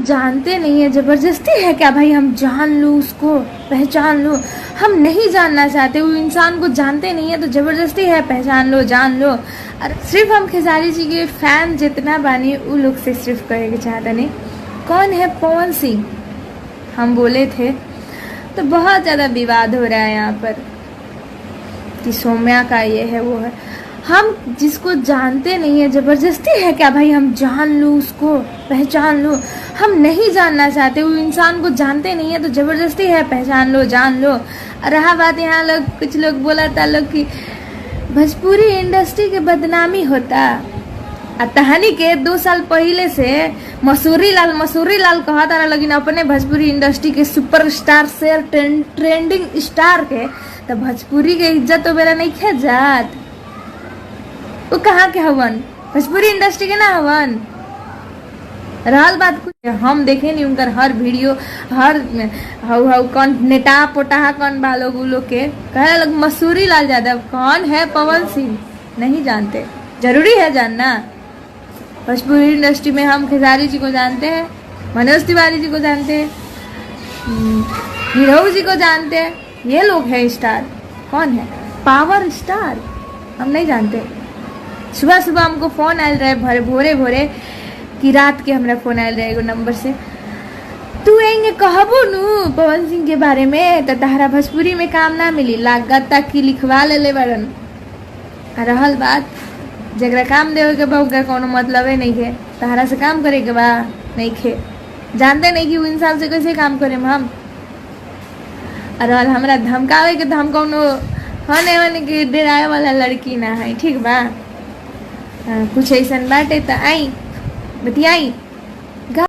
जानते नहीं है, जबरदस्ती है क्या भाई हम जान लूँ उसको, पहचान लूँ। हम नहीं जानना चाहते, वो इंसान को जानते नहीं है तो जबरदस्ती है पहचान लो, जान लो। और सिर्फ हम खेसारी जी के फैन जितना बानी वो लोग से सिर्फ कहे के चाहता नहीं। कौन है पवन सिंह, हम बोले थे तो बहुत ज़्यादा विवाद हो रहा है यहाँ पर कि सौम्या का ये है वो है। हम जिसको जानते नहीं है, जबरदस्ती है क्या भाई हम जान लूँ उसको, पहचान लूँ। हम नहीं जानना चाहते, वो इंसान को जानते नहीं है तो जबरदस्ती है पहचान लो, जान लो। रहा बात यहाँ लोग कुछ लोग बोला था लोग कि भोजपुरी इंडस्ट्री के बदनामी होता। तहानी के 2 साल पहले से मसूरी लाल कहता रहा, लेकिन अपने भोजपुरी इंडस्ट्री के सुपरस्टार से ट्रेंडिंग स्टार के तो भोजपुरी के इज्जत तो मेरा नहीं खे जात। वो कहाँ के हवन, भोजपुरी इंडस्ट्री के ना हवन। रहल बात कुछ हम देखे नहीं उनकर हर वीडियो, हर हाउ कौन नेता पोटा कौन बा लोग, लोग के कहे लोग मसूरी लाल यादव। कौन है पवन सिंह, नहीं जानते। जरूरी है जानना। भोजपुरी इंडस्ट्री में हम खेसारी जी को जानते हैं, मनोज तिवारी जी को जानते हैं, हीरो जी को जानते हैं, ये लोग हैं स्टार। कौन है पावर स्टार, हम नहीं जानते। सुबह सुबह हमको फ़ोन आयल रहे, भोरे भोरे कि रात के हमरा फ़ोन आयल रहे एगो नंबर से, तू एंगे कहबो नू पवन सिंह के बारे में तो तहरा भोजपुरी में काम ना मिली, लागत तक कि लिखवा ले बड़न। रहल बात जगरा काम देवे के बा ओकरा कोनो मतलब नहीं है, तहरा से काम करे के बा नहीं खे, जानते नहीं कि वो इंसान से कैसे काम करे हम। रहल हमरा धमकावे के तो हम कोनो होने के डराए वाला लड़की ना है, ठीक बा। कुछ ऐसा बाटे तो आई बतियाई।